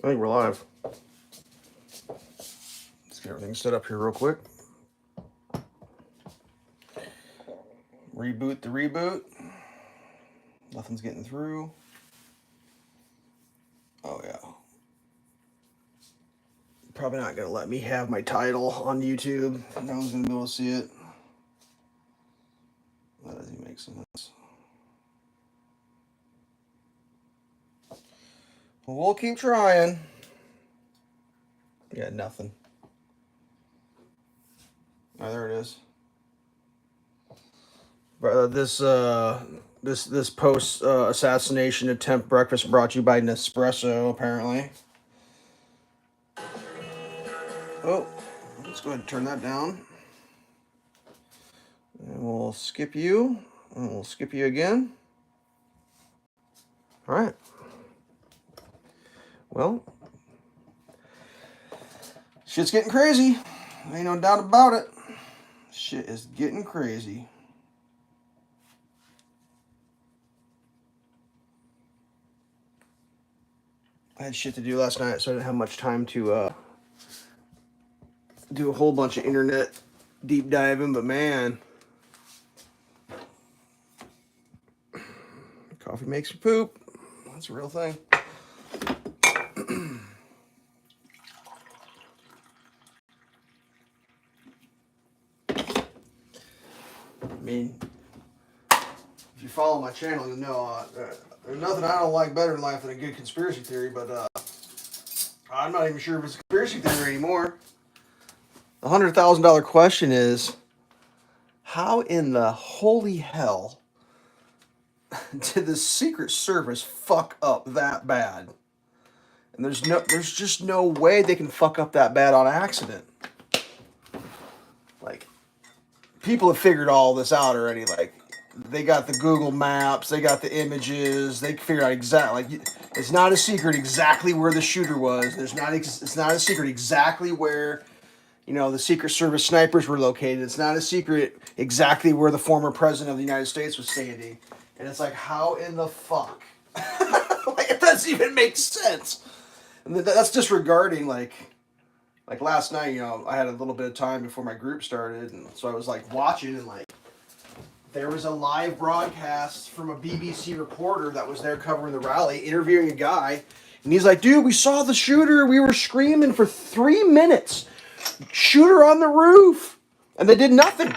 I think we're live. Let's get everything set up here real quick. Reboot the reboot. Nothing's getting through. Oh, yeah. Probably not going to let me have my title on YouTube. No one's going to be able to see it. That doesn't make sense. Well, we'll keep trying. Yeah, nothing. Oh, there it is. This post assassination attempt breakfast brought to you by Nespresso, apparently. Oh, let's go ahead and turn that down. And we'll skip you. And we'll skip you again. All right. Well, shit's getting crazy. Ain't no doubt about it. Shit is getting crazy. I had shit to do last night, so I didn't have much time to do a whole bunch of internet deep diving, but man, coffee makes you poop. That's a real thing. I mean, if you follow my channel, you'll know there's nothing I don't like better in life than a good conspiracy theory, but I'm not even sure if it's a conspiracy theory anymore. The $100,000 question is, how in the holy hell did the Secret Service fuck up that bad? And there's just no way they can fuck up that bad on accident. Like, people have figured all this out already. Like, they got the Google Maps, they got the images, they figured out exactly. Like, it's not a secret exactly where the shooter was. It's not a secret exactly where, the Secret Service snipers were located. It's not a secret exactly where the former president of the United States was standing. And it's like, how in the fuck? Like, it doesn't even make sense. And that's disregarding, like last night, I had a little bit of time before my group started, and so I was like watching, and like there was a live broadcast from a BBC reporter that was there covering the rally, interviewing a guy, and he's like, dude, we saw the shooter, we were screaming for 3 minutes, shooter on the roof, and they did nothing.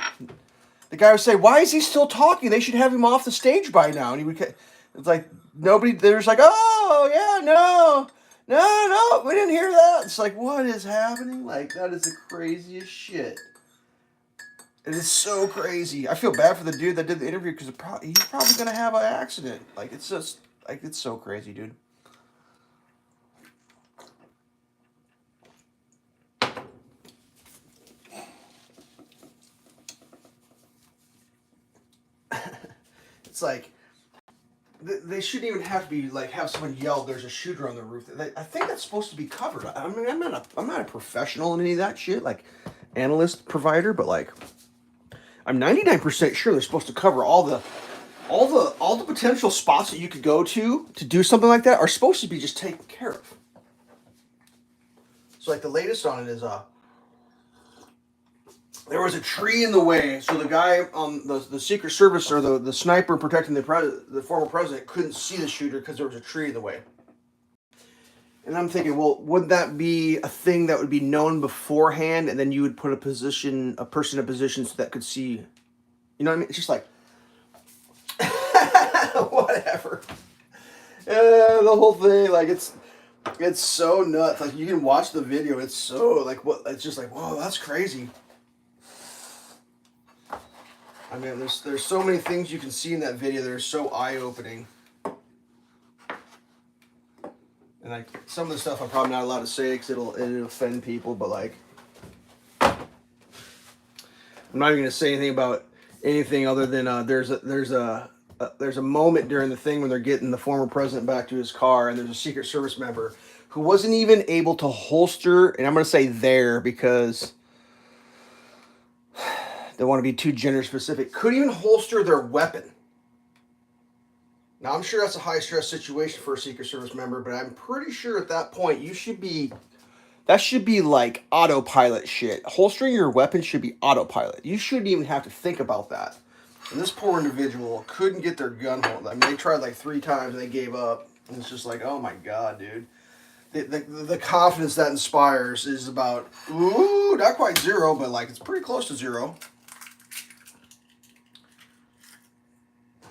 The guy would say, why is he still talking? They should have him off the stage by now. And he would, it's like, nobody, there's like, oh, yeah, no, we didn't hear that. It's like, what is happening? Like, that is the craziest shit. It is so crazy. I feel bad for the dude that did the interview because he's probably going to have an accident. Like, it's just, like, it's so crazy, dude. It's like, they shouldn't even have to be like have someone yell, "There's a shooter on the roof." I think that's supposed to be covered. I mean, I'm not a professional in any of that shit, like analyst provider, but like I'm 99% sure they're supposed to cover all the potential spots that you could go to do something like that are supposed to be just taken care of. So like the latest on it is there was a tree in the way, so the guy on the Secret Service or the sniper protecting the former president couldn't see the shooter because there was a tree in the way. And I'm thinking, well, would that be a thing that would be known beforehand, and then you would put a person in position so that could see? You know what I mean? It's just like whatever. The whole thing, like it's so nuts. Like you can watch the video. It's so like what? It's just like whoa, that's crazy. I mean, there's so many things you can see in that video that are so eye-opening. And like some of the stuff I'm probably not allowed to say because it'll offend people, but like I'm not even gonna say anything about anything other than there's a moment during the thing when they're getting the former president back to his car, and there's a Secret Service member who wasn't even able to holster, and I'm gonna say there because they want to be too gender specific, couldn't even holster their weapon. Now, I'm sure that's a high-stress situation for a Secret Service member, but I'm pretty sure at that point you should be... That should be like autopilot shit. Holstering your weapon should be autopilot. You shouldn't even have to think about that. And this poor individual couldn't get their gun hold. I mean, they tried like 3 times and they gave up. And it's just like, oh my God, dude. The confidence that inspires is about, ooh, not quite 0, but like it's pretty close to 0.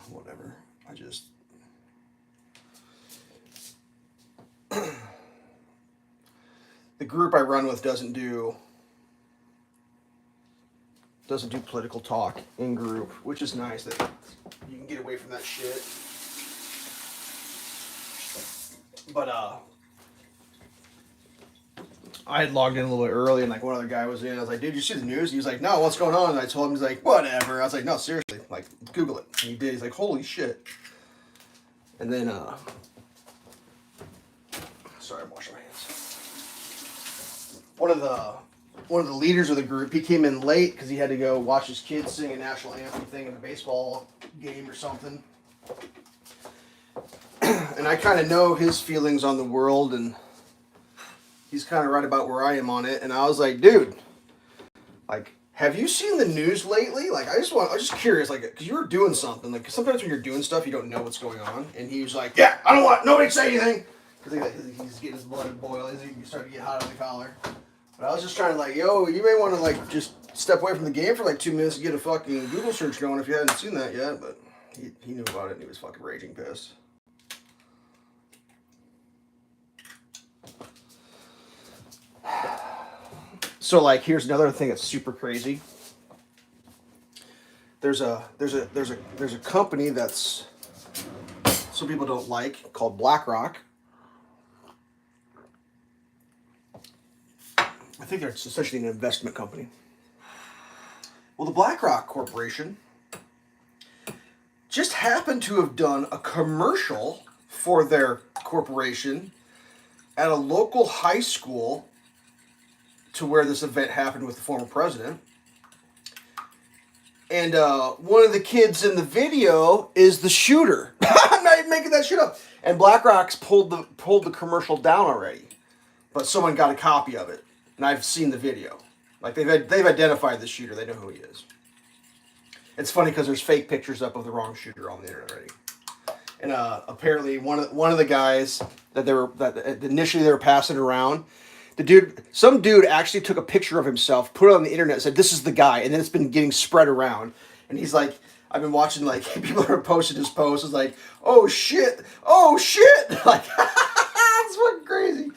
Whatever. I just... The group I run with doesn't do political talk in group, which is nice that you can get away from that shit. But I had logged in a little bit early, and like one other guy was in. I was like, "Dude, you see the news?" He was like, "No, what's going on?" And I told him, he's like, "Whatever." I was like, "No, seriously, like Google it." And he did. He's like, "Holy shit!" And then sorry, I'm washing my hands. One of the leaders of the group, he came in late because he had to go watch his kids sing a national anthem thing in a baseball game or something. And I kind of know his feelings on the world, and he's kind of right about where I am on it. And I was like, dude, like, have you seen the news lately? Like, I was just curious, like, because you were doing something. Like, sometimes when you're doing stuff, you don't know what's going on. And he was like, yeah, I don't want nobody to say anything. Because he's getting his blood boil. He's starting to get hot on the collar. But I was just trying to like, yo, you may want to like just step away from the game for like 2 minutes to get a fucking Google search going if you hadn't seen that yet. But he knew about it and he was fucking raging pissed. So like, here's another thing that's super crazy. There's a company that's some people don't like called BlackRock. I think they're essentially an investment company. Well, the BlackRock Corporation just happened to have done a commercial for their corporation at a local high school to where this event happened with the former president. And one of the kids in the video is the shooter. I'm not even making that shit up. And BlackRock's pulled the commercial down already, but someone got a copy of it. And I've seen the video. Like they've identified the shooter. They know who he is. It's funny because there's fake pictures up of the wrong shooter on the internet already. And apparently one of the guys that initially they were passing around, some dude actually took a picture of himself, put it on the internet, and said this is the guy, and then it's been getting spread around. And he's like, I've been watching like people that are posting his posts. It's like, oh shit, like it's fucking crazy.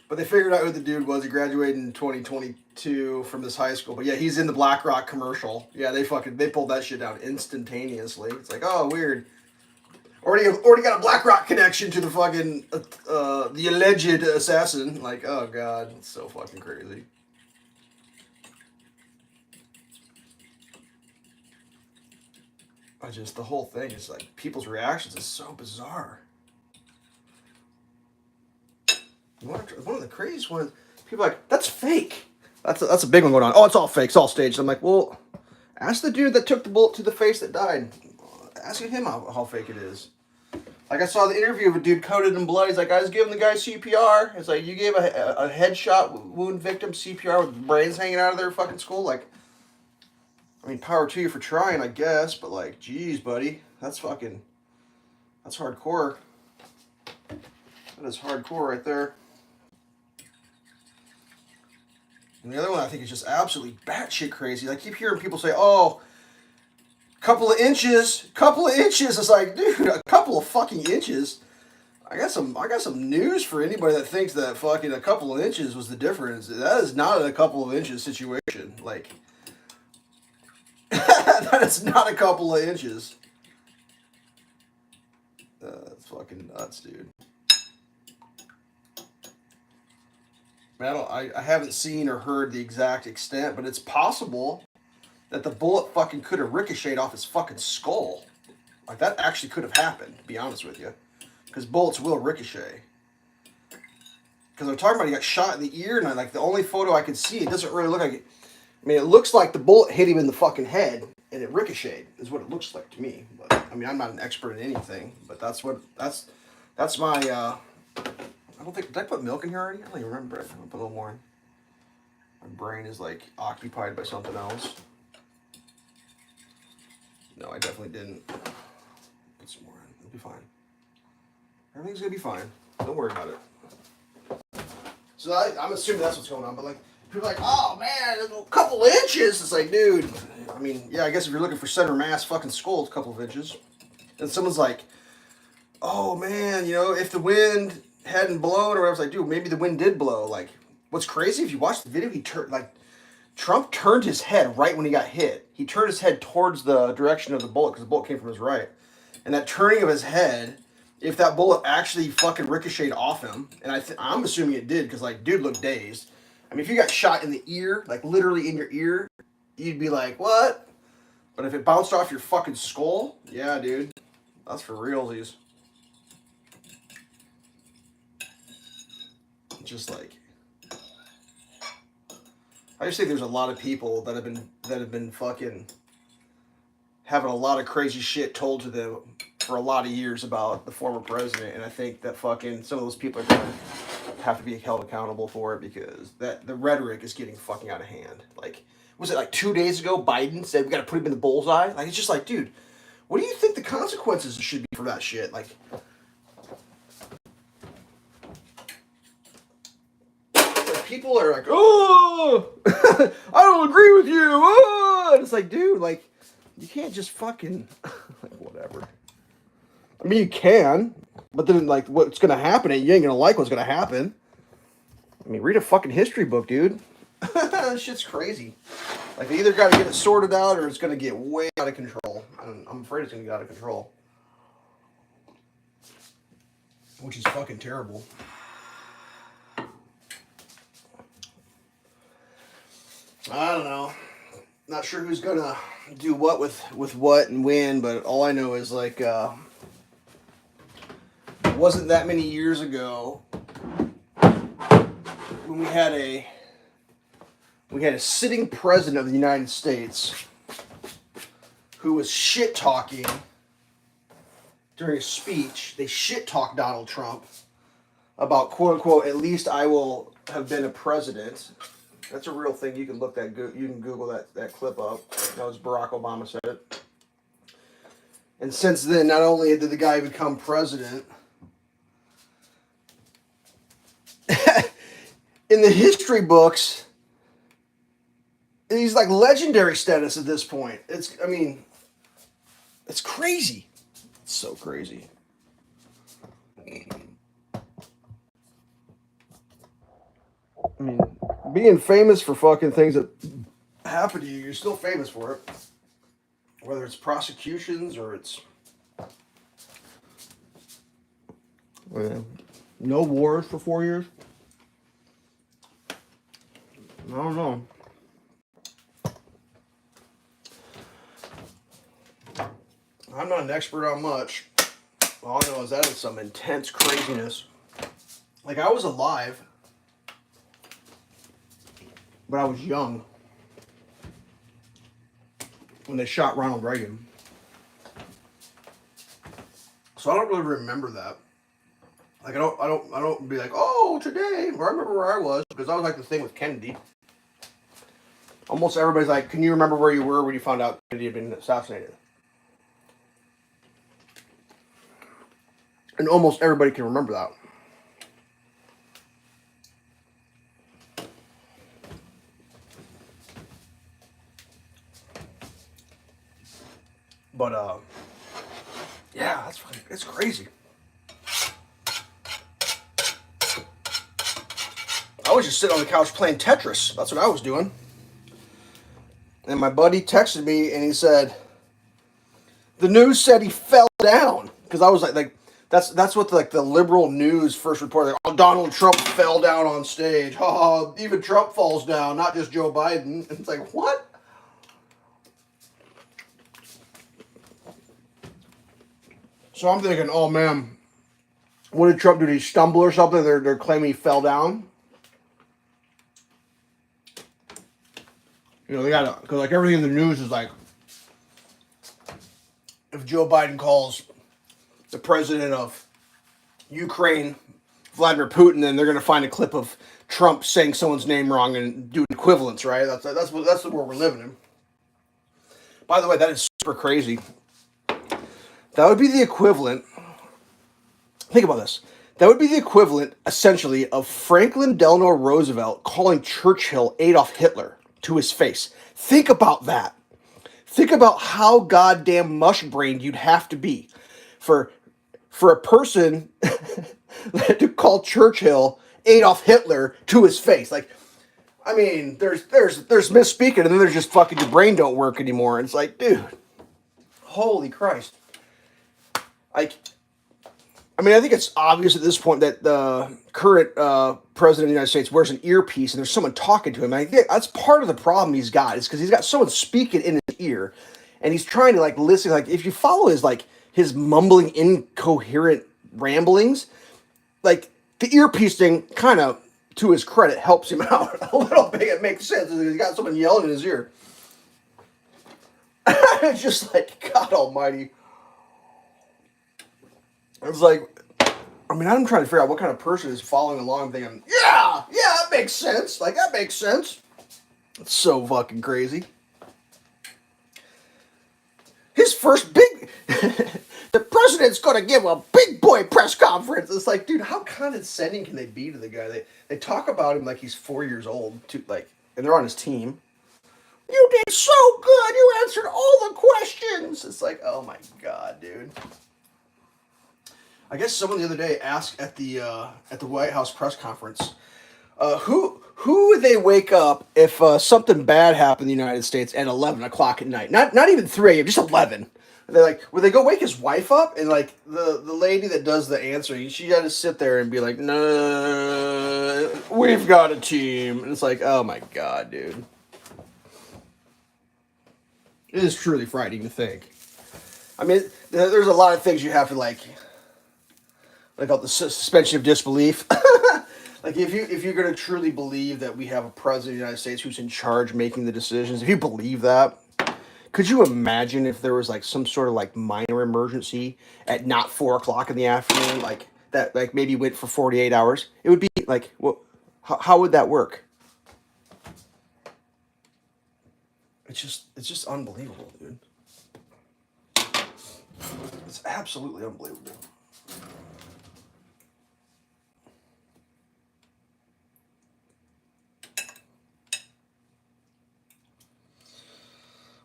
But they figured out who the dude was. He graduated in 2022 from this high school. But yeah, he's in the BlackRock commercial. Yeah, they pulled that shit down instantaneously. It's like, oh, weird. Already got a BlackRock connection to the fucking the alleged assassin. Like, oh god, it's so fucking crazy. The whole thing is like people's reactions is so bizarre. One of the craziest ones, people are like, that's fake. That's a big one going on. Oh, it's all fake. It's all staged. I'm like, well, ask the dude that took the bullet to the face that died. Asking him how fake it is. Like I saw the interview of a dude coated in blood. He's like, I was giving the guy CPR. It's like, you gave a headshot wound victim CPR with brains hanging out of their fucking skull. Like, I mean, power to you for trying, I guess. But like, geez, buddy, that's hardcore. That is hardcore right there. And the other one I think is just absolutely batshit crazy. I keep hearing people say, oh, couple of inches. It's like, dude, a couple of fucking inches. I got some news for anybody that thinks that fucking a couple of inches was the difference. That is not a couple of inches situation. Like, that is not a couple of inches. That's fucking nuts, dude. I haven't seen or heard the exact extent, but it's possible that the bullet fucking could have ricocheted off his fucking skull. Like, that actually could have happened, to be honest with you. Because bullets will ricochet. Because I'm talking about he got shot in the ear, and the only photo I could see, it doesn't really look like it. I mean, it looks like the bullet hit him in the fucking head, and it ricocheted. Is what it looks like to me. But I mean, I'm not an expert in anything, but that's my. I don't think, did I put milk in here already? I don't even remember it. I'll put a little more in. My brain is like occupied by something else. No, I definitely didn't. Put some more in. It'll be fine. Everything's gonna be fine. Don't worry about it. So I'm assuming that's what's going on, but like, people are like, oh man, a couple inches. It's like, dude, I mean, yeah, I guess if you're looking for center mass fucking skull, it's a couple of inches. And someone's like, oh man, you know, if the wind hadn't blown, or I was like, dude, maybe the wind did blow. Like, what's crazy, if you watch the video, Trump turned his head right when he got hit. He turned his head towards the direction of the bullet, because the bullet came from his right. And that turning of his head, if that bullet actually fucking ricocheted off him, and I'm assuming it did, because, like, dude looked dazed. I mean, if you got shot in the ear, like, literally in your ear, you'd be like, what? But if it bounced off your fucking skull, yeah, dude, that's for realsies. Just like, I just think there's a lot of people that have been fucking having a lot of crazy shit told to them for a lot of years about the former president, and I think that fucking some of those people are gonna have to be held accountable for it, because the rhetoric is getting fucking out of hand. Like, was it like 2 days ago Biden said we gotta put him in the bullseye? Like, it's just like, dude, what do you think the consequences should be for that shit? Like, people are like, oh, I don't agree with you. Oh! And it's like, dude, like, you can't just fucking, like, whatever. I mean, you can, but then, like, what's going to happen, you ain't going to like what's going to happen. I mean, read a fucking history book, dude. This shit's crazy. Like, they either got to get it sorted out, or it's going to get way out of control. I'm afraid it's going to get out of control. Which is fucking terrible. I don't know. Not sure who's gonna do what with what and when, but all I know is, like, it wasn't that many years ago when we had a sitting president of the United States who was shit talking during a speech. They shit talked Donald Trump about, quote unquote, at least I will have been a president. That's a real thing. You can look that. You can Google that clip up. That was Barack Obama said it. And since then, not only did the guy become president, in the history books, he's like legendary status at this point. It's crazy. It's so crazy. I mean, being famous for fucking things that happen to you, you're still famous for it. Whether it's prosecutions or it's no wars for 4 years. I don't know. I'm not an expert on much. All I know is that is some intense craziness. Like, I was alive, but I was young when they shot Ronald Reagan. So I don't really remember that. Like, I don't be like, oh, today, or I remember where I was, because I was like the thing with Kennedy. Almost everybody's like, can you remember where you were when you found out Kennedy had been assassinated? And almost everybody can remember that. But, yeah, it's crazy. I was just sitting on the couch playing Tetris. That's what I was doing. And my buddy texted me and he said, the news said he fell down. Because I was like, that's what the liberal news first reported. Like, oh, Donald Trump fell down on stage. Oh, even Trump falls down, not just Joe Biden. And it's like, what? So I'm thinking, oh man, what did Trump do? Did he stumble or something? They're claiming he fell down. You know, they gotta, because like everything in the news is like, if Joe Biden calls the president of Ukraine Vladimir Putin, then they're going to find a clip of Trump saying someone's name wrong and do equivalents, right? That's the world we're living in. By the way, that is super crazy. That would be the equivalent. Think about this. That would be the equivalent, essentially, of Franklin Delano Roosevelt calling Churchill Adolf Hitler to his face. Think about that. Think about how goddamn mush-brained you'd have to be for a person to call Churchill Adolf Hitler to his face. Like, I mean, there's misspeaking, and then there's just fucking your brain don't work anymore. And it's like, dude, holy Christ. I mean, I think it's obvious at this point that the current president of the United States wears an earpiece and there's someone talking to him. And I think that's part of the problem he's got, is because he's got someone speaking in his ear, and he's trying to like listen. Like, if you follow his mumbling, incoherent ramblings, like the earpiece thing, kind of to his credit, helps him out a little bit. It makes sense. He's got someone yelling in his ear. It's just like, God Almighty. It's like, I mean, I'm trying to figure out what kind of person is following along thinking, yeah, that makes sense. Like, that makes sense. It's so fucking crazy. His first big, the president's going to give a big boy press conference. It's like, dude, how condescending can they be to the guy? They talk about him like he's 4 years old, and they're on his team. You did so good. You answered all the questions. It's like, oh my God, dude. I guess someone the other day asked at the White House press conference, who would they wake up if something bad happened in the United States at 11 o'clock at night? Not even 3 a.m., just 11. And they're like, would they go wake his wife up? And like the lady that does the answering, she got to sit there and be like, no, we've got a team. And it's like, oh my God, dude. It is truly frightening to think. I mean, there's a lot of things you have to like the suspension of disbelief. Like, if you're going to truly believe that we have a president of the United States who's in charge making the decisions, if you believe that, could you imagine if there was like some sort of like minor emergency at not 4 o'clock in the afternoon, like that, like maybe went for 48 hours? It would be like, well, how would that work? It's just unbelievable, dude. It's absolutely unbelievable.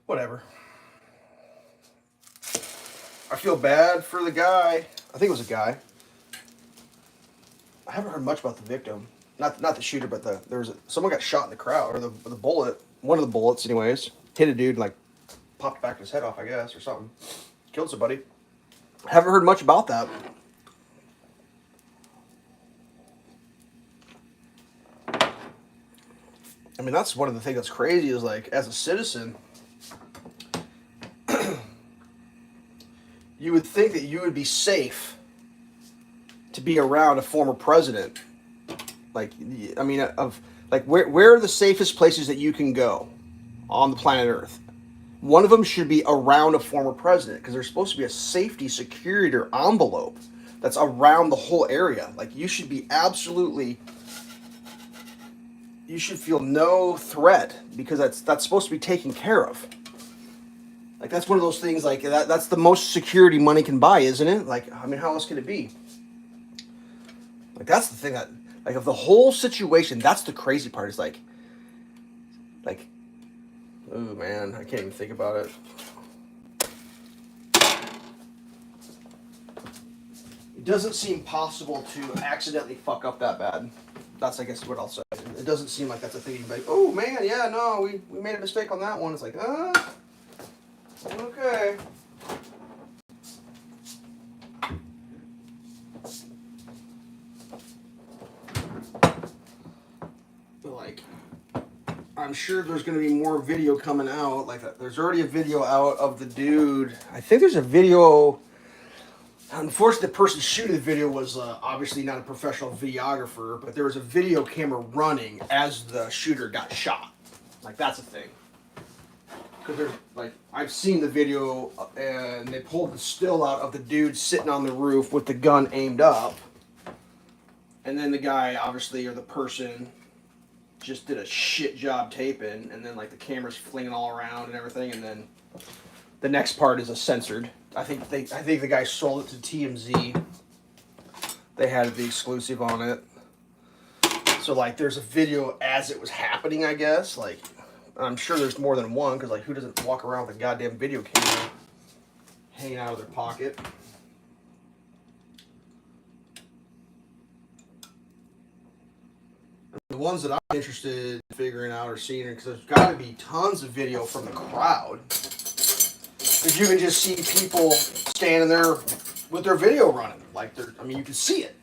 Whatever. I feel bad for the guy. I think it was a guy. I haven't heard much about the victim. Not the shooter, but someone got shot in the crowd, or the bullet. One of the bullets, anyways, hit a dude and like popped back his head off, I guess, or something. Killed somebody. Haven't heard much about that. I mean, that's one of the things that's crazy is like, as a citizen, you would think that you would be safe to be around a former president. Like, I mean, where are the safest places that you can go on the planet Earth? One of them should be around a former president, because there's supposed to be a safety, security, or envelope that's around the whole area. Like, you should be you should feel no threat, because that's supposed to be taken care of. Like, that's one of those things, like, that's the most security money can buy, isn't it? Like, I mean, how else can it be? Like, that's the thing that, like, of the whole situation, that's the crazy part, is like, oh man, I can't even think about it. It doesn't seem possible to accidentally fuck up that bad. That's, I guess, what I'll say. It doesn't seem like that's a thing. You'd be like, oh man, yeah, no, we made a mistake on that one. It's like, okay. But like, I'm sure there's going to be more video coming out. Like, there's already a video out of the dude. I think there's a video. Unfortunately, the person shooting the video was obviously not a professional videographer, but there was a video camera running as the shooter got shot. Like, that's a thing. because there's like I've seen the video and they pulled the still out of the dude sitting on the roof with the gun aimed up, and then the guy obviously or the person just did a shit job taping, and then like the camera's flinging all around and everything, and then the next part is a censored. I think the guy sold it to TMZ. They had the exclusive on it. So like there's a video as it was happening, I guess. Like I'm sure there's more than one, because like who doesn't walk around with a goddamn video camera hanging out of their pocket? The ones that I'm interested in figuring out or seeing, because there's got to be tons of video from the crowd. Because you can just see people standing there with their video running. Like I mean, you can see it.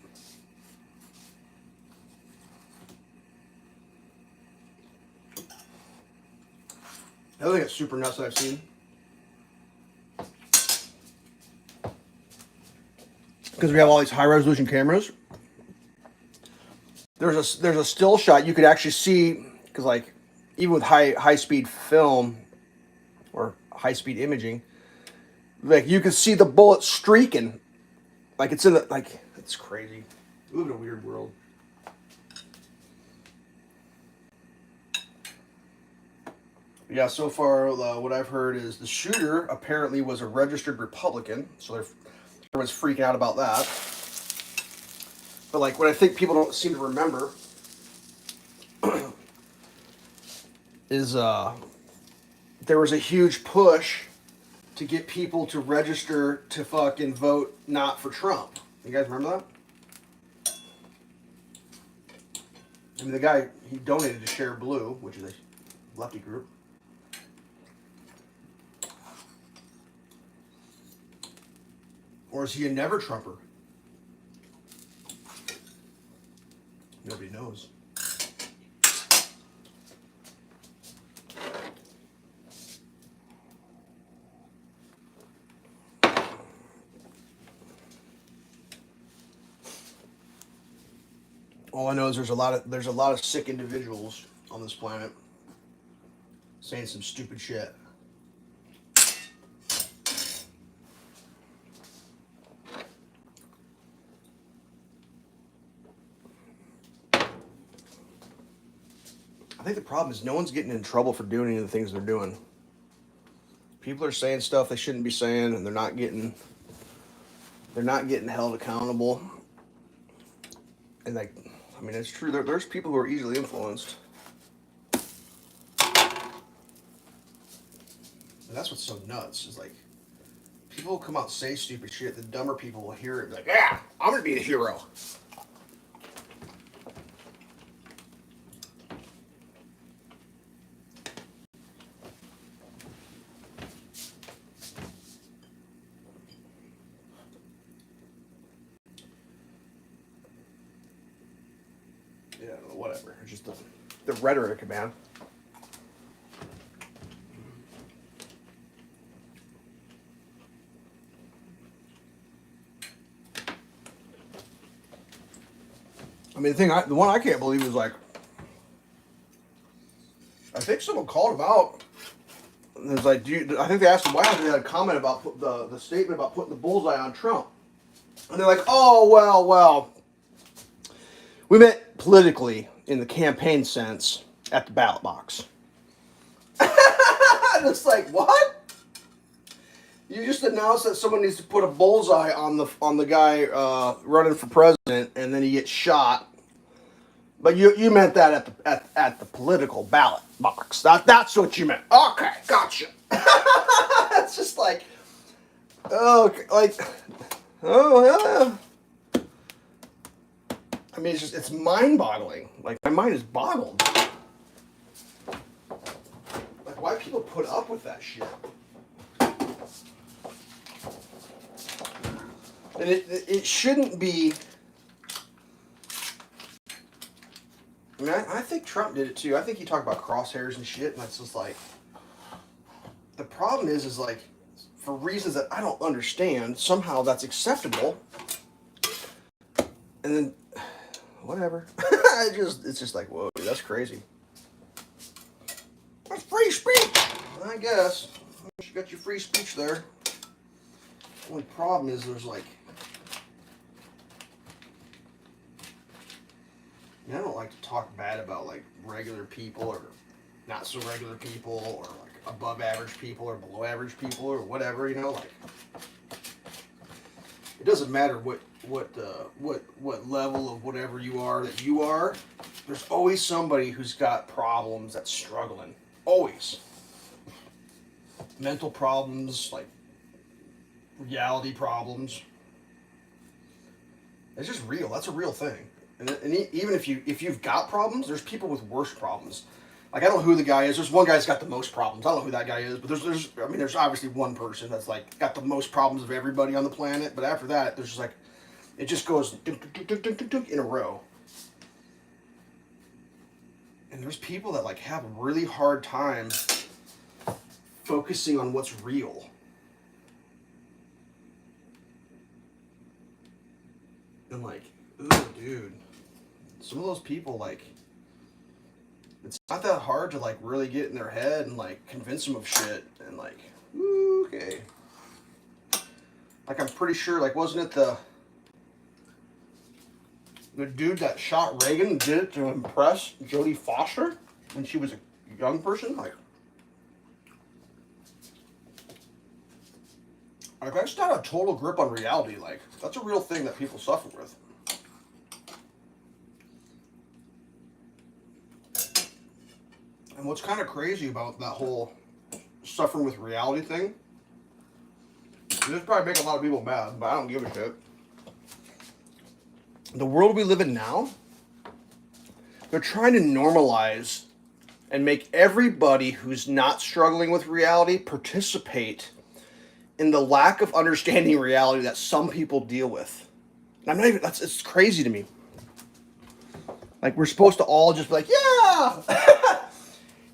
The other thing that's super nuts that I've seen, because we have all these high resolution cameras, there's a still shot you could actually see, because like even with high speed film or high speed imaging, like you can see the bullet streaking, like it's in the, like it's crazy. We live in a weird world. Yeah, so far what I've heard is the shooter apparently was a registered Republican, so everyone's freaking out about that. But like what I think people don't seem to remember is there was a huge push to get people to register to fucking vote not for Trump. You guys remember that? I mean, the guy, he donated to Share Blue, which is a lefty group. Or is he a never Trumper? Nobody knows. All I know is there's a lot of sick individuals on this planet saying some stupid shit. I think the problem is no one's getting in trouble for doing any of the things they're doing. People are saying stuff they shouldn't be saying, and they're not getting held accountable. And like, I mean, it's true. There's people who are easily influenced. And that's what's so nuts is like, people come out and say stupid shit. The dumber people will hear it and be like, yeah, I'm gonna be the hero. Yeah, whatever. It's just the rhetoric, man. I mean, the one I can't believe is like, I think someone called him out. And it was like, I think they asked him why, and they had a comment about the statement about putting the bullseye on Trump. And they're like, oh, well, we meant politically in the campaign sense at the ballot box. And it's like, what? You just announced that someone needs to put a bullseye on the guy running for president, and then he gets shot. But you meant that at the political ballot box. That's what you meant. Okay, gotcha. It's just like, oh, like, oh yeah. I mean, it's mind-boggling. Like, my mind is boggled. Like, why people put up with that shit? And it shouldn't be. I mean, I think Trump did it too. I think he talked about crosshairs and shit, and that's just like. The problem is like, for reasons that I don't understand, somehow that's acceptable. And then, whatever. It's just like, whoa, dude, that's crazy. That's free speech. I guess. You got your free speech there. Only problem is there's like... I don't like to talk bad about like regular people or not so regular people or like above average people or below average people or whatever, you know, like it doesn't matter what level of whatever you are that you are. There's always somebody who's got problems that's struggling. Always. Mental problems, like reality problems. It's just real. That's a real thing. And even if you've got problems, there's people with worse problems. Like I don't know who the guy is. There's one guy's got the most problems. I don't know who that guy is, but there's obviously one person that's like got the most problems of everybody on the planet. But after that, there's just like it just goes in a row. And there's people that like have a really hard time focusing on what's real. And like, ooh, dude. Some of those people, like, it's not that hard to, like, really get in their head and, like, convince them of shit. And, like, okay. Like, I'm pretty sure, like, wasn't it the dude that shot Reagan and did it to impress Jodie Foster when she was a young person? Like, that's not a total grip on reality. Like, that's a real thing that people suffer with. And what's kind of crazy about that whole suffering with reality thing, this probably make a lot of people mad, but I don't give a shit. The world we live in now, they're trying to normalize and make everybody who's not struggling with reality participate in the lack of understanding reality that some people deal with. And I'm not even, it's crazy to me. Like, we're supposed to all just be like, yeah!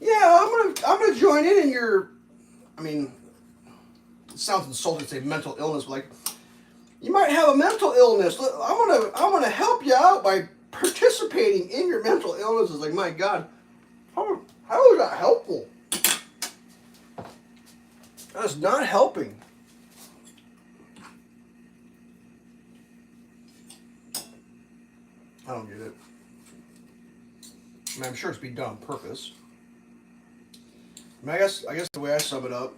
Yeah, I'm gonna join in your, I mean, it sounds insulting to say mental illness, but like, you might have a mental illness. I'm gonna help you out by participating in your mental illness. It's like, my God, how is that helpful? That's not helping. I don't get it. I mean, I'm sure it's being done on purpose. I mean, I guess the way I sum it up,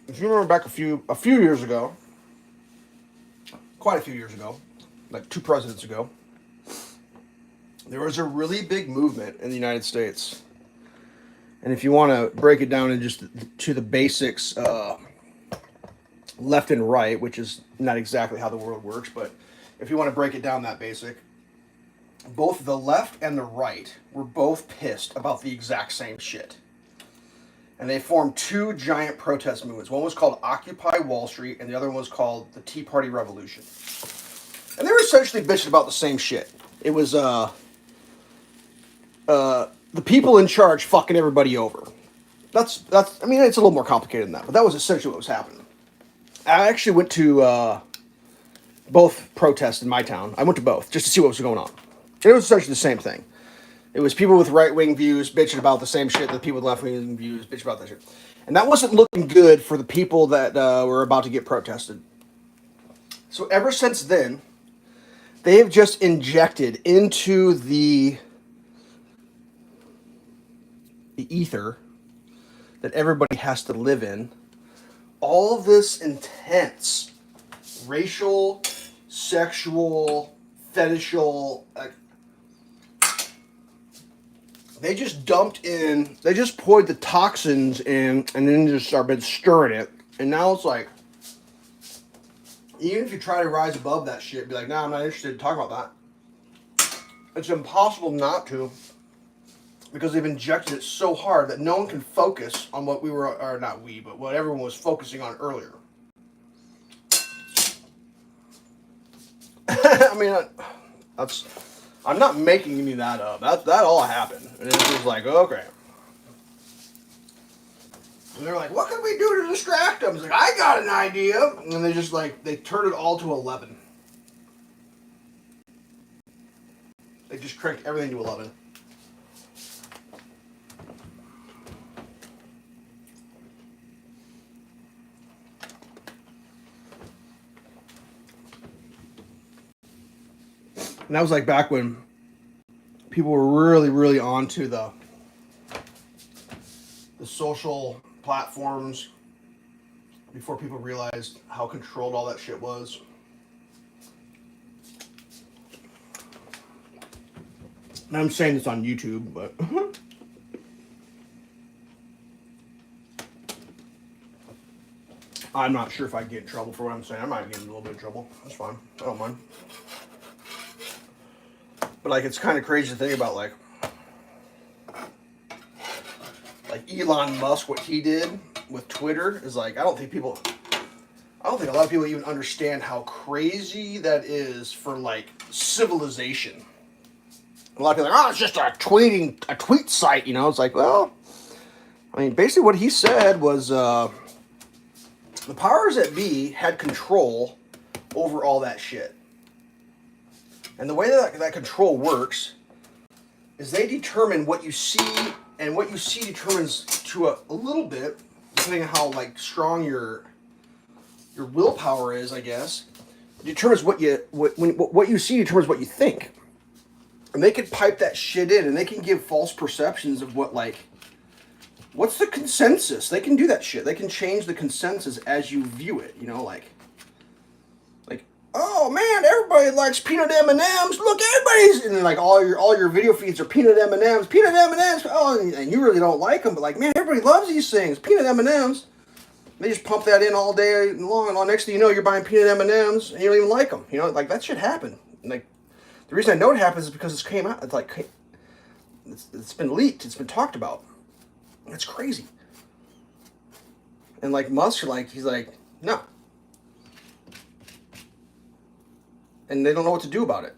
if you remember back a few years ago, quite a few years ago, like 2 presidents ago, there was a really big movement in the United States. And if you want to break it down in just to the basics, left and right, which is not exactly how the world works, but if you want to break it down that basic, both the left and the right were both pissed about the exact same shit. And they formed 2 giant protest movements. One was called Occupy Wall Street, and the other one was called the Tea Party Revolution. And they were essentially bitching about the same shit. It was the people in charge fucking everybody over. That's I mean, it's a little more complicated than that, but that was essentially what was happening. I actually went to both protests in my town. I went to both just to see what was going on. It was essentially the same thing. It was people with right-wing views bitching about the same shit that people with left-wing views bitch about that shit. And that wasn't looking good for the people that were about to get protested. So ever since then, they have just injected into the ether that everybody has to live in all this intense racial, sexual, fetishial, they just poured the toxins in and then just started stirring it. And now it's like, even if you try to rise above that shit, be like, nah, I'm not interested in talking about that. It's impossible not to, because they've injected it so hard that no one can focus on what we were, or not we, but what everyone was focusing on earlier. I mean, I'm not making any of that up. That all happened. And it was like, okay. And they're like, what can we do to distract them? It's like, I got an idea. And they just like, they turned it all to 11. They just cranked everything to 11. And that was like back when people were really, really onto the social platforms, before people realized how controlled all that shit was. And I'm saying this on YouTube, but I'm not sure if I'd get in trouble for what I'm saying. I might get in a little bit of trouble. That's fine. I don't mind. But like, it's kind of crazy to think about, like Elon Musk, what he did with Twitter is like, I don't think a lot of people even understand how crazy that is for like civilization. A lot of people are like, oh, it's just a tweet site, you know? It's like, well, I mean, basically what he said was the powers that be had control over all that shit. And the way that control works is they determine what you see, and what you see determines to a little bit, depending on how like strong your willpower is, I guess, determines what you see determines what you think. And they can pipe that shit in, and they can give false perceptions of what's the consensus. They can do that shit. They can change the consensus as you view it, you know, like, oh man, everybody likes peanut M&Ms. Look, everybody's, and then like all your video feeds are peanut M&Ms, peanut M&Ms. Oh, and you really don't like them, but like, man, everybody loves these things, peanut M&Ms. They just pump that in all day long, and all next thing you know, you're buying peanut M&Ms, and you don't even like them. You know, like that shit happened. Like, the reason I know it happens is because it's came out. It's like it's been leaked. It's been talked about. It's crazy. And like Musk, he's like, no. And they don't know what to do about it.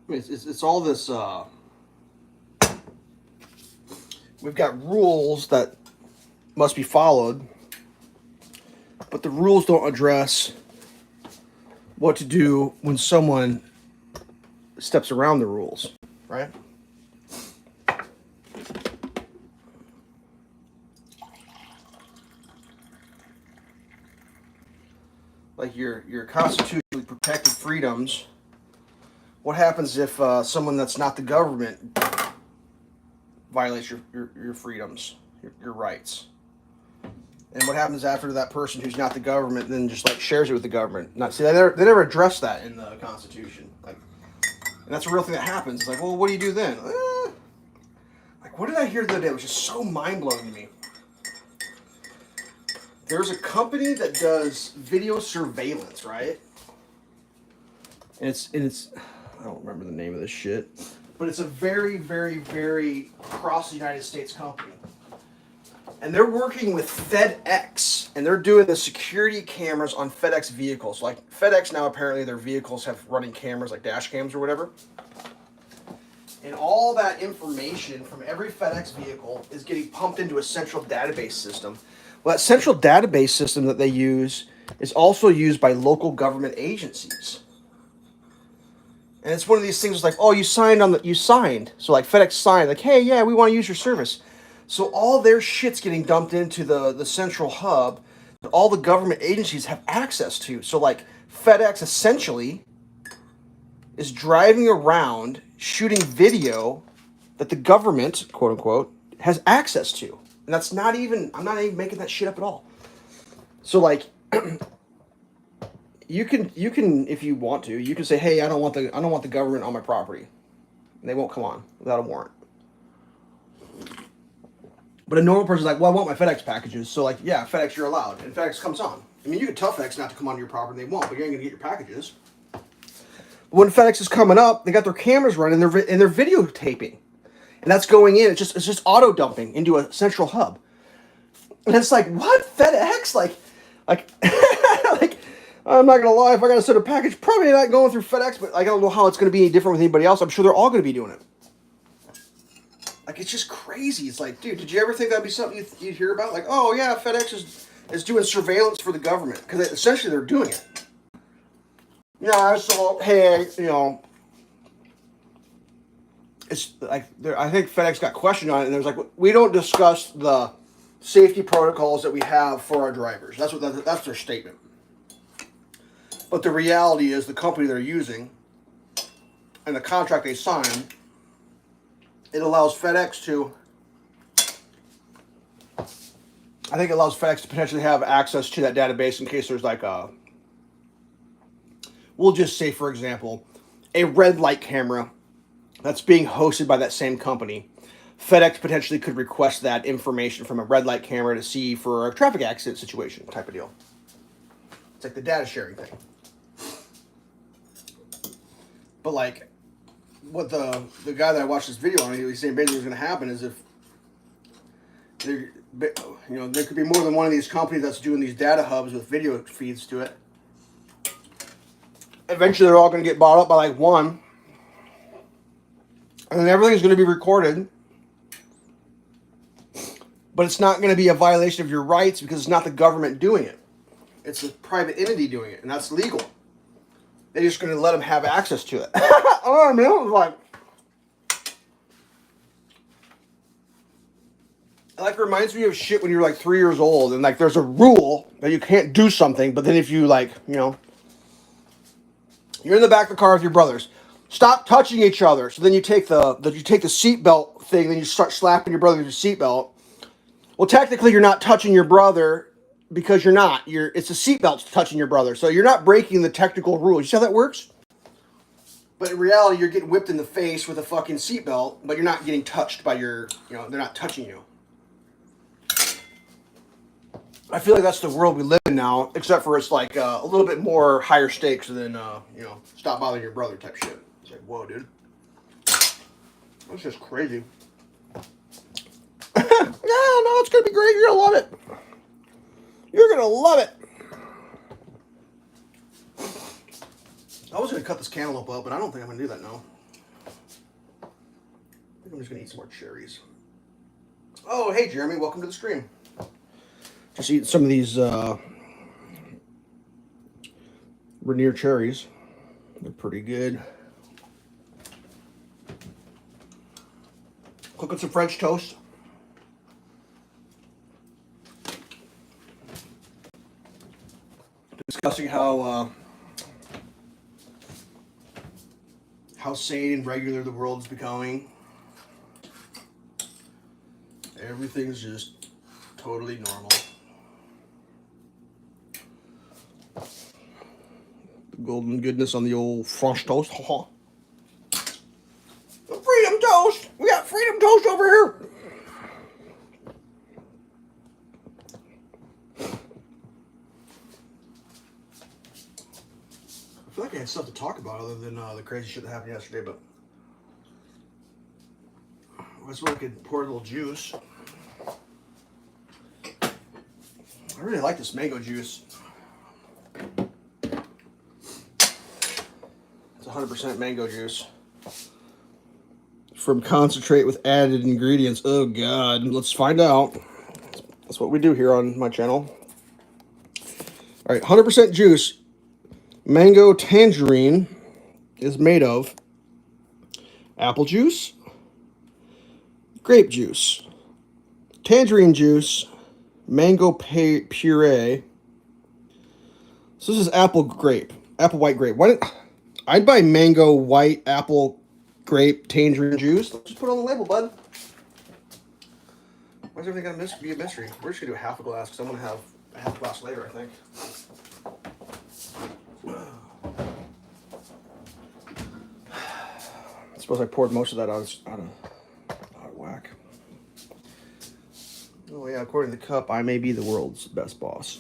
I mean, it's all this. We've got rules that must be followed, but the rules don't address what to do when someone steps around the rules, right? Like your constitutionally protected freedoms. What happens if someone that's not the government violates your freedoms, your rights? And what happens after that person who's not the government then just like shares it with the government? They never address that in the Constitution. Like, and that's a real thing that happens. It's like, well, what do you do then? Like, what did I hear the other day? It was just so mind-blowing to me. There's a company that does video surveillance, right? And it's I don't remember the name of this shit, but it's a very, very, very across the United States company. And they're working with FedEx, and they're doing the security cameras on FedEx vehicles. Like FedEx now, apparently their vehicles have running cameras, like dash cams or whatever. And all that information from every FedEx vehicle is getting pumped into a central database system. Well, that central database system that they use is also used by local government agencies. And it's one of these things like, oh, you signed. So like FedEx signed, like, hey, yeah, we want to use your service. So all their shit's getting dumped into the central hub that all the government agencies have access to. So like FedEx essentially is driving around shooting video that the government, quote unquote, has access to. And that's not even, I'm not even making that shit up at all. So like you can if you want to, you can say, hey, I don't want the government on my property. And they won't come on without a warrant. But a normal person's like, well, I want my FedEx packages. So like, yeah, FedEx, you're allowed. And FedEx comes on. I mean, you can tell FedEx not to come onto your property, they won't, but you ain't gonna get your packages. When FedEx is coming up, they got their cameras running and they're videotaping. And that's going in, it's just auto dumping into a central hub. And it's like, what? FedEx? Like like I'm not gonna lie, if I gotta send a package, probably not going through FedEx, but I don't know how it's gonna be any different with anybody else. I'm sure they're all gonna be doing it. Like, it's just crazy. It's like, dude, did you ever think that'd be something you'd hear about? Like, oh yeah, FedEx is doing surveillance for the government, because essentially they're doing it. Yeah, I saw, hey, you know, it's like I think FedEx got questioned on it, and there's like, we don't discuss the safety protocols that we have for our drivers. That's their statement. But the reality is, the company they're using and the contract they signed, it allows FedEx to. I think it allows FedEx to potentially have access to that database in case there's like a. We'll just say, for example, a red light camera that's being hosted by that same company. FedEx potentially could request that information from a red light camera to see for a traffic accident situation type of deal. It's like the data sharing thing. But like, what the guy that I watched this video on, he was saying basically what's going to happen is if there, there could be more than one of these companies that's doing these data hubs with video feeds to it. Eventually, they're all going to get bought up by like one. And then everything's going to be recorded. But it's not going to be a violation of your rights because it's not the government doing it. It's a private entity doing it, and that's legal. They're just going to let them have access to it. Oh, man, it was like... It like reminds me of shit when you're like 3 years old, and like there's a rule that you can't do something, but then if you like, you're in the back of the car with your brothers. Stop touching each other. So then you take the seatbelt thing, then you start slapping your brother with your seatbelt. Well, technically, you're not touching your brother because you're not. It's the seatbelt's touching your brother. So you're not breaking the technical rule. You see how that works? But in reality, you're getting whipped in the face with a fucking seatbelt, but you're not getting touched by they're not touching you. I feel like that's the world we live in now, except for it's like a little bit more higher stakes than, stop bothering your brother type shit. It's like, whoa, dude. That's just crazy. No, it's going to be great. You're going to love it. You're going to love it. I was going to cut this cantaloupe up, but I don't think I'm going to do that now. I think I'm just going to eat some more cherries. Oh, hey, Jeremy. Welcome to the stream. Just eating some of these Rainier cherries. They're pretty good. Cooking some French toast. Discussing how sane and regular the world is becoming. Everything's just totally normal. The golden goodness on the old French toast. Freedom toast! We got freedom toast over here! I feel like I had stuff to talk about other than the crazy shit that happened yesterday, but I suppose I could pour a little juice. I really like this mango juice. It's 100% mango juice. From concentrate with added ingredients. Oh God, let's find out. That's what we do here on my channel. All right, 100% juice. Mango tangerine is made of apple juice, grape juice, tangerine juice, mango puree. So this is apple white grape. I'd buy mango white apple grape tangerine juice. Let's just put it on the label, bud. Why is everything gonna be a mystery? We're just gonna do half a glass because I'm gonna have a half a glass later, I think. I suppose I poured most of that out of whack. Oh yeah, according to the cup, I may be the world's best boss.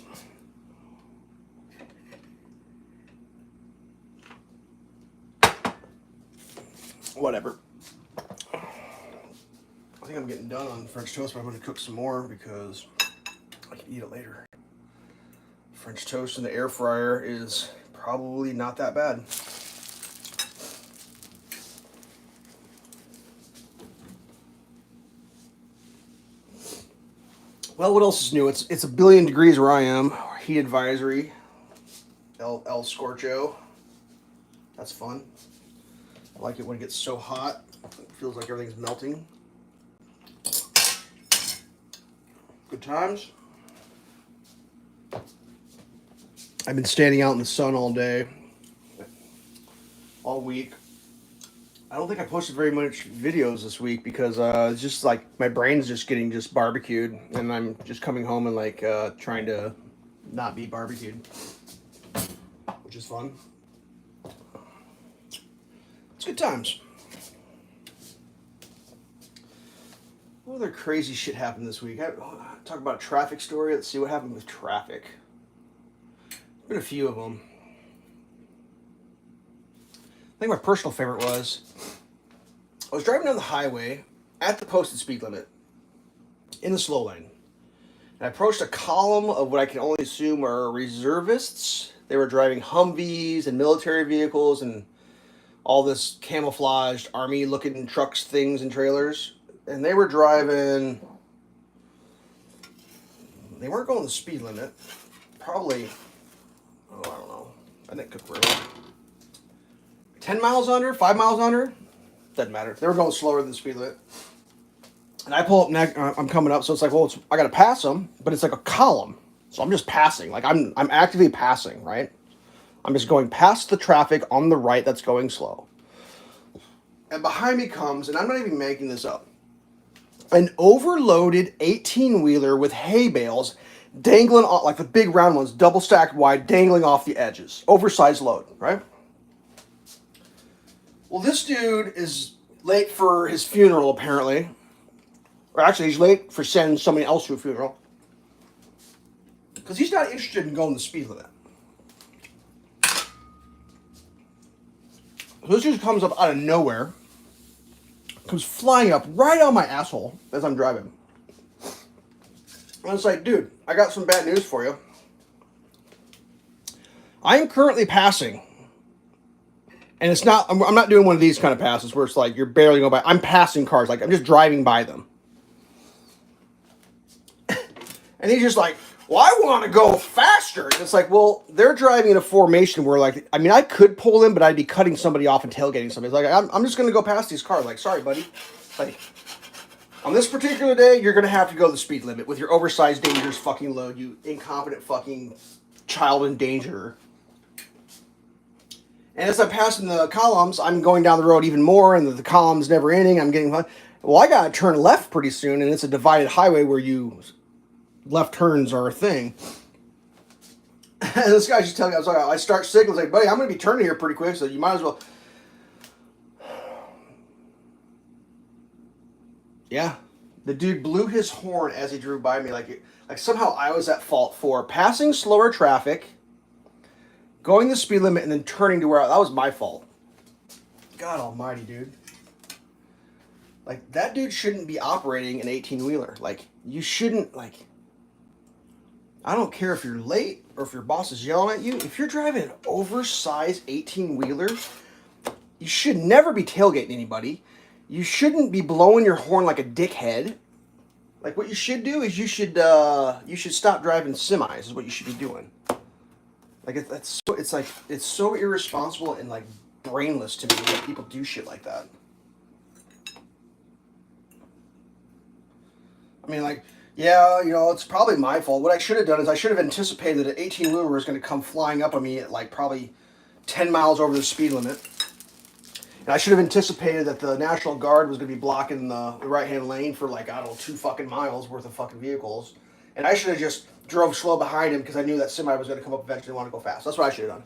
Whatever. I think I'm getting done on French toast, but I'm going to cook some more because I can eat it later. French toast in the air fryer is probably not that bad. Well, what else is new? It's a billion degrees where I am. Heat advisory. El Scorcho. That's fun. I like it when it gets so hot. Feels like everything's melting. Good times. I've been standing out in the sun all day, all week. I don't think I posted very much videos this week because it's just like my brain's just getting just barbecued, and I'm just coming home and like trying to not be barbecued, which is fun. It's good times. What other crazy shit happened this week? Talk about a traffic story. Let's see what happened with traffic. Been a few of them. I think my personal favorite was I was driving down the highway at the posted speed limit in the slow lane. And I approached a column of what I can only assume are reservists. They were driving Humvees and military vehicles and all this camouflaged army-looking trucks, things, and trailers. And they were driving... They weren't going the speed limit. Probably... Oh, I don't know. I think Cook Road. 10 miles under? 5 miles under? Doesn't matter. They were going slower than the speed limit. And I pull up next. I'm coming up, so it's like, well, I got to pass them, but it's like a column. So I'm just passing. Like, I'm actively passing, right? I'm just going past the traffic on the right that's going slow. And behind me comes, and I'm not even making this up, an overloaded 18-wheeler with hay bales dangling off, like the big round ones, double stacked wide, dangling off the edges. Oversized load, right? Well, this dude is late for his funeral, apparently. Or actually, he's late for sending somebody else to a funeral. Because he's not interested in going the speed limit. So this dude comes up out of nowhere. Comes flying up right on my asshole as I'm driving. And it's like, dude, I got some bad news for you. I am currently passing. And it's not, I'm not doing one of these kind of passes where it's like you're barely going by. I'm passing cars. Like, I'm just driving by them. And he's just like, well, I want to go faster. And it's like, well, they're driving in a formation where, like, I mean, I could pull them, but I'd be cutting somebody off and tailgating somebody. It's like, I'm just going to go past these cars. Like, sorry, buddy. Like, on this particular day, you're going to have to go the speed limit with your oversized, dangerous fucking load, you incompetent fucking child endangerer. And as I'm passing the columns, I'm going down the road even more, and the column's never ending. I'm getting, well, I got to turn left pretty soon, and it's a divided highway where left turns are a thing. And this guy's just telling me, I start signaling, like, buddy, I'm going to be turning here pretty quick, so you might as well. Yeah. The dude blew his horn as he drove by me, like somehow I was at fault for passing slower traffic, going the speed limit, and then turning to where that was my fault. God almighty, dude. Like, that dude shouldn't be operating an 18-wheeler. Like, you shouldn't, like, I don't care if you're late or if your boss is yelling at you. If you're driving an oversized 18-wheeler, you should never be tailgating anybody. You shouldn't be blowing your horn like a dickhead. Like, what you should do is you should stop driving semis is what you should be doing. Like, it's so irresponsible and, like, brainless to me that people do shit like that. I mean, like, yeah, you know, it's probably my fault. What I should have done is I should have anticipated that an 18-wheeler was going to come flying up on me at, like, probably 10 miles over the speed limit. And I should have anticipated that the National Guard was going to be blocking the right-hand lane for, like, I don't know, 2 fucking miles worth of fucking vehicles. And I should have just drove slow behind him because I knew that semi was going to come up eventually and want to go fast. That's what I should have done.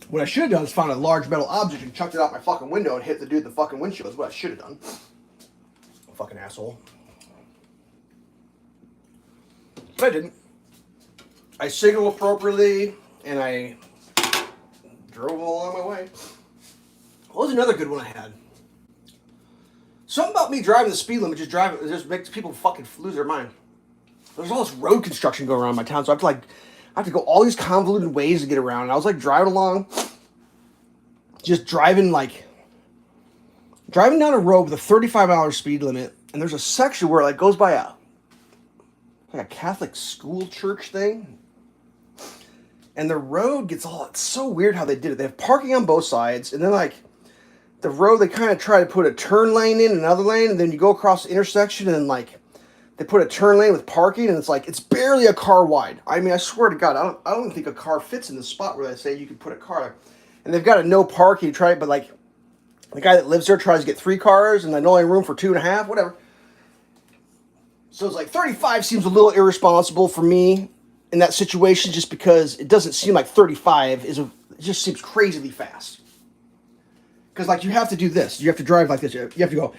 What I should have done is found a large metal object and chucked it out my fucking window and hit the dude in the fucking windshield. That's what I should have done. Fucking asshole. But I didn't. I signaled appropriately, and I drove along my way. What was another good one I had? Something about me driving the speed limit, just makes people fucking lose their mind. There's all this road construction going around my town, so I have to go all these convoluted ways to get around. And I was like driving along, just driving down a road with a 35-mile speed limit, and there's a section where it like goes by like a Catholic school church thing. And the road gets all, it's so weird how they did it. They have parking on both sides, and then like the road, they kind of try to put a turn lane in, another lane, and then you go across the intersection, and then like they put a turn lane with parking, and it's like, it's barely a car wide. I mean, I swear to God, I don't think a car fits in the spot where they say you could put a car there. And they've got a no parking, but like the guy that lives there tries to get 3 cars, and then only room for 2.5, whatever. So it's like 35 seems a little irresponsible for me in that situation, just because it doesn't seem like 35 it just seems crazily fast. Because like you have to do this, you have to drive like this, you have to go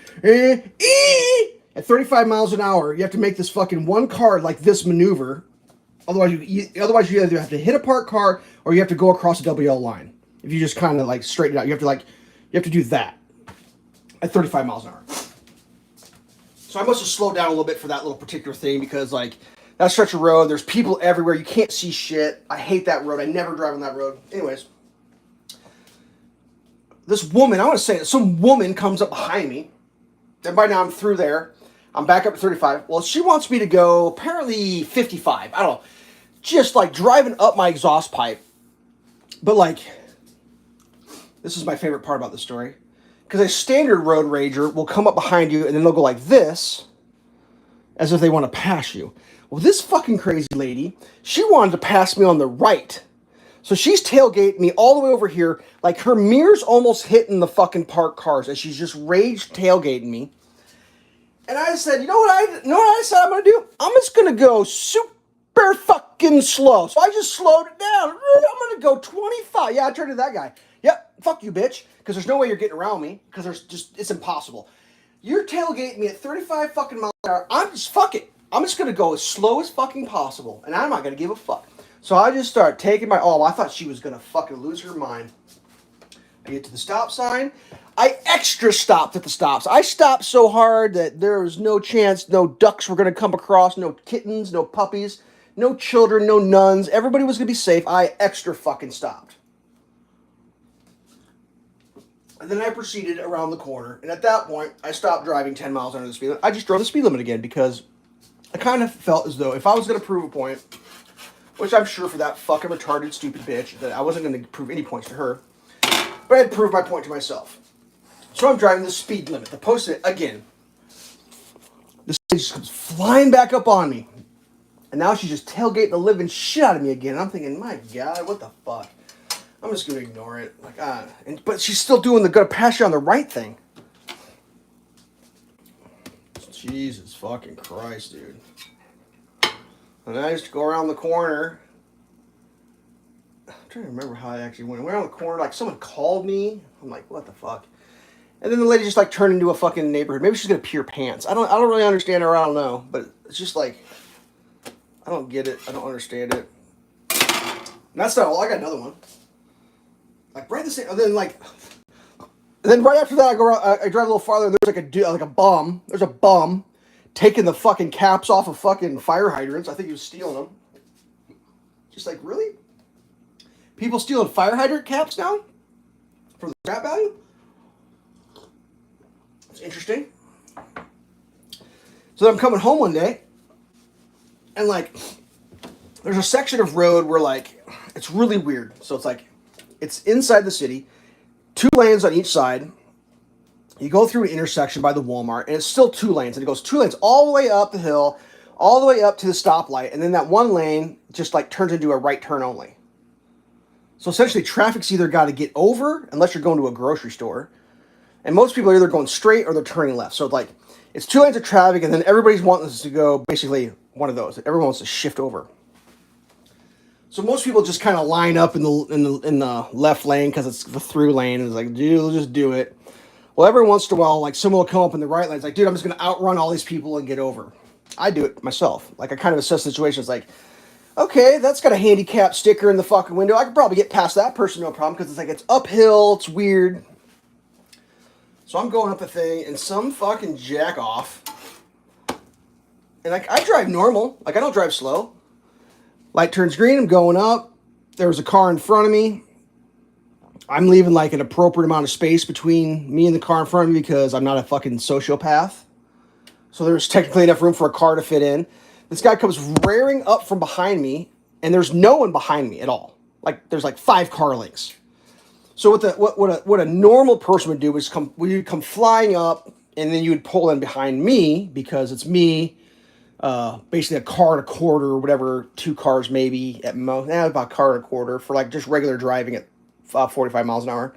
at 35 miles an hour. You have to make this fucking one car like this maneuver, otherwise you either have to hit a parked car or you have to go across a WL line. If you just kind of like straighten it out, you have to do that at 35 miles an hour. So I must have slowed down a little bit for that little particular thing, because like that stretch of road, there's people everywhere. You can't see shit. I hate that road. I never drive on that road. Anyways, this woman, I want to say, some woman comes up behind me. And by now I'm through there. I'm back up to 35. Well, she wants me to go apparently 55. I don't know. Just like driving up my exhaust pipe. But like, this is my favorite part about the story. Because a standard road rager will come up behind you and then they'll go like this, as if they want to pass you. Well, this fucking crazy lady, she wanted to pass me on the right. So she's tailgating me all the way over here, like her mirror's almost hitting the fucking parked cars as she's just rage tailgating me. And I said, you know what I said I'm going to do? I'm just going to go super fucking slow. So I just slowed it down. I'm going to go 25. Yeah, I turned to that guy. Yep, fuck you, bitch. Because there's no way you're getting around me. Because it's impossible. You're tailgating me at 35 fucking miles an hour. Fuck it. I'm just going to go as slow as fucking possible. And I'm not going to give a fuck. So I just start taking my, I thought she was going to fucking lose her mind. I get to the stop sign. I extra stopped at the stops. I stopped so hard that there was no chance, no ducks were going to come across, no kittens, no puppies, no children, no nuns. Everybody was going to be safe. I extra fucking stopped. And then I proceeded around the corner. And at that point, I stopped driving 10 miles under the speed limit. I just drove the speed limit again because I kind of felt as though if I was going to prove a point, which I'm sure for that fucking retarded, stupid bitch, that I wasn't going to prove any points to her, but I had to prove my point to myself. So I'm driving the speed limit. The post-it, again. This thing just comes flying back up on me. And now she's just tailgating the living shit out of me again. And I'm thinking, my God, what the fuck? I'm just going to ignore it. But she's still doing the gonna pass you on the right thing. Jesus fucking Christ, dude. And I just go around the corner. I'm trying to remember how I actually went. I went around the corner, like someone called me. I'm like, what the fuck? And then the lady just like turned into a fucking neighborhood. Maybe she's gonna pee her pants. I don't really understand her. I don't know. But it's just like, I don't get it. I don't understand it. And that's not all. I got another one. Like right the same. And then right after that, I go around, I drive a little farther. And there's like a bum. There's a bum taking the fucking caps off of fucking fire hydrants. I think he was stealing them. Just like, really? People stealing fire hydrant caps now? For the scrap value? It's interesting. So then I'm coming home one day, and like, there's a section of road where like, it's really weird. So it's like, it's inside the city, 2 lanes on each side. You go through an intersection by the Walmart, and it's still 2 lanes. And it goes 2 lanes all the way up the hill, all the way up to the stoplight. And then that 1 lane just like turns into a right turn only. So essentially, traffic's either got to get over, unless you're going to a grocery store. And most people are either going straight or they're turning left. So like, it's 2 lanes of traffic, and then everybody's wanting us to go basically one of those. Everyone wants to shift over. So most people just kind of line up in the left lane because it's the through lane. And it's like, dude, we'll just do it. Well, every once in a while, like someone will come up in the right lane. It's like, dude, I'm just going to outrun all these people and get over. I do it myself. Like I kind of assess the situation. It's like, okay, that's got a handicap sticker in the fucking window. I could probably get past that person, no problem, because it's like, it's uphill, it's weird. So I'm going up the thing, and some fucking jack off. And like, I drive normal. Like, I don't drive slow. Light turns green, I'm going up. There was a car in front of me. I'm leaving like an appropriate amount of space between me and the car in front of me because I'm not a fucking sociopath. So there's technically enough room for a car to fit in. This guy comes rearing up from behind me, and there's no one behind me at all. Like there's like 5 car lengths. So what a normal person would do is you'd come flying up, and then you would pull in behind me because it's me, basically a car and a quarter or whatever, 2 cars maybe at most, about a car and a quarter for like just regular driving at 45 miles an hour.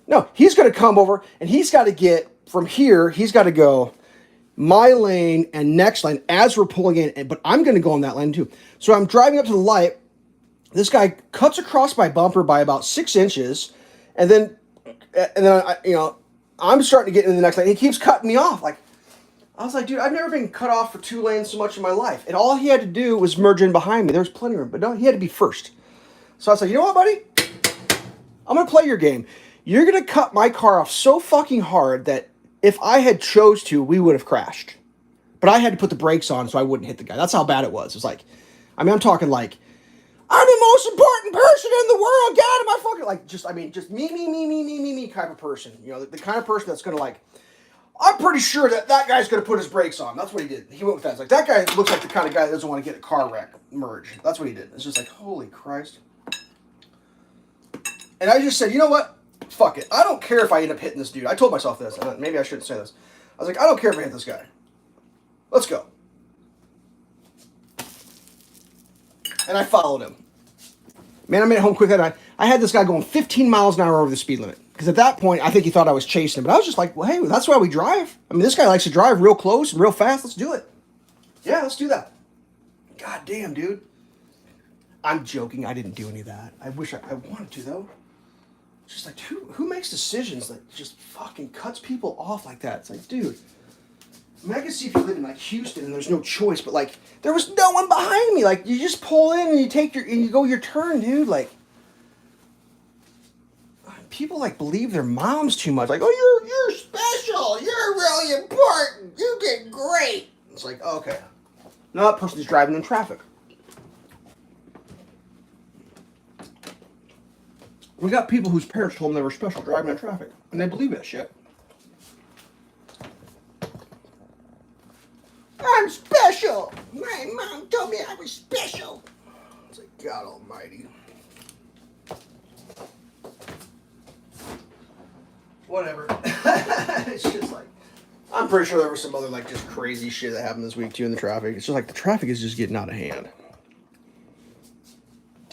No, he's going to come over, and he's got to get from here. He's got to go my lane and next lane as we're pulling in, but I'm going to go on that lane too. So I'm driving up to the light. This guy cuts across my bumper by about 6 inches, and then I'm starting to get into the next lane. He keeps cutting me off. Like, I was like, dude, I've never been cut off for 2 lanes so much in my life. And all he had to do was merge in behind me. There was plenty of room, but no, he had to be first. So I was like, you know what, buddy? I'm gonna play your game. You're gonna cut my car off so fucking hard that if I had chose to, we would have crashed. But I had to put the brakes on so I wouldn't hit the guy. That's how bad it was. It's like, I'm talking like, I'm the most important person in the world. Get out of my fucking just me kind of person. You know, the kind of person that's gonna like. I'm pretty sure that guy's gonna put his brakes on. That's what he did. He went with that. It's like that guy looks like the kind of guy that doesn't want to get a car wreck merge. That's what he did. It's just like, holy Christ. And I just said, you know what? Fuck it. I don't care if I end up hitting this dude. I told myself this. Maybe I shouldn't say this. I was like, I don't care if I hit this guy. Let's go. And I followed him. Man, I made it home quick that night. I had this guy going 15 miles an hour over the speed limit. Because at that point, I think he thought I was chasing him. But I was just like, well, hey, that's why we drive. I mean, this guy likes to drive real close and real fast. Let's do it. Yeah, let's do that. God damn, dude. I'm joking. I didn't do any of that. I wish I wanted to, though. It's just like, who makes decisions that just fucking cuts people off like that? It's like, dude. I mean, I can see if you live in like Houston and there's no choice, but like there was no one behind me. Like you just pull in and you go your turn, dude. Like people like believe their moms too much. Like, oh, you're special. You're really important. You did great. It's like, okay. No, that person's driving in traffic. We got people whose parents told them they were special driving in traffic, and they believe that shit. I'm special. My mom told me I was special. It's like, God almighty. Whatever. It's just like, I'm pretty sure there was some other like just crazy shit that happened this week too in the traffic. It's just like the traffic is just getting out of hand.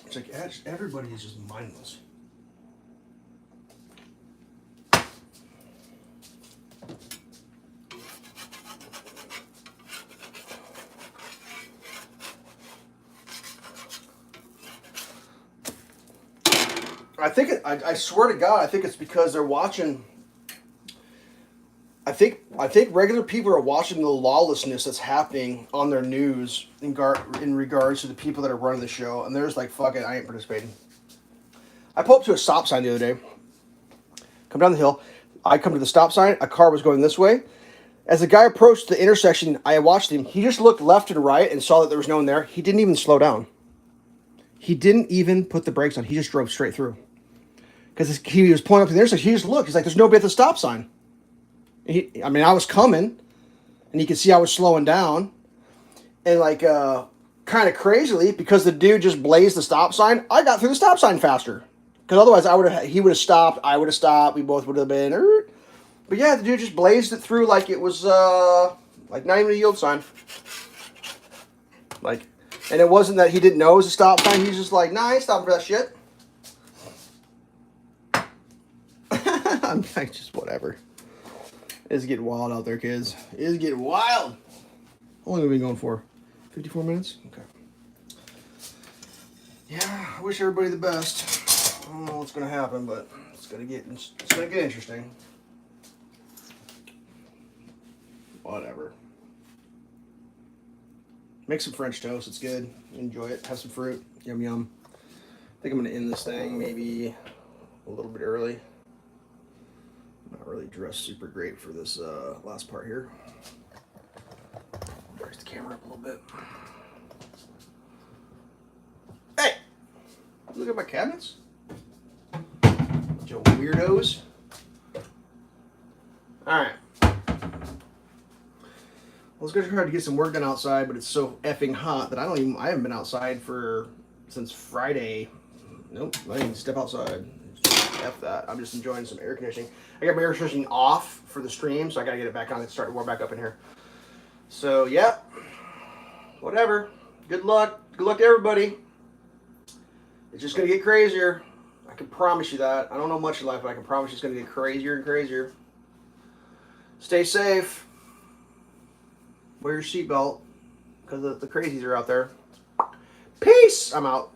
It's like everybody is just mindless. I swear to God, I think it's because they're watching. I think regular people are watching the lawlessness that's happening on their news in regards to the people that are running the show, and they're just like, fuck it, I ain't participating. I pulled up to a stop sign the other day. Come down the hill. I come to the stop sign. A car was going this way. As the guy approached the intersection, I watched him. He just looked left and right and saw that there was no one there. He didn't even slow down. He didn't even put the brakes on. He just drove straight through. Because he was pulling up to the intersection. He just looked. He's like, there's nobody at the stop sign. I was coming, and he could see I was slowing down. And like, kind of crazily, because the dude just blazed the stop sign, I got through the stop sign faster. Because otherwise, he would have stopped, I would have stopped, we both would have been. But yeah, the dude just blazed it through like it was, like not even a yield sign. Like, and it wasn't that he didn't know it was a stop sign. He's just like, nah, I ain't stopping for that shit. I'm like, just whatever. It's getting wild out there, kids. It's getting wild. How long have we been going for? 54 minutes? Okay. Yeah, I wish everybody the best. I don't know what's going to happen, but it's going to get interesting. Whatever. Make some French toast. It's good. Enjoy it. Have some fruit. Yum, yum. I think I'm going to end this thing maybe a little bit early. Not really dressed super great for this last part here. Raise the camera up a little bit. Hey! Look at my cabinets. Bunch of weirdos. Alright. was gonna try to get some work done outside, but it's so effing hot that I haven't been outside since Friday. Nope, I didn't even step outside. F that. I'm just enjoying some air conditioning. I got my air conditioning off for the stream, so I gotta get it back on and start to warm back up in here. So yeah, whatever. Good luck. Good luck to everybody. It's just gonna get crazier. I can promise you that. I don't know much in life, but I can promise you it's gonna get crazier and crazier. Stay safe. Wear your seatbelt because the crazies are out there. Peace. I'm out.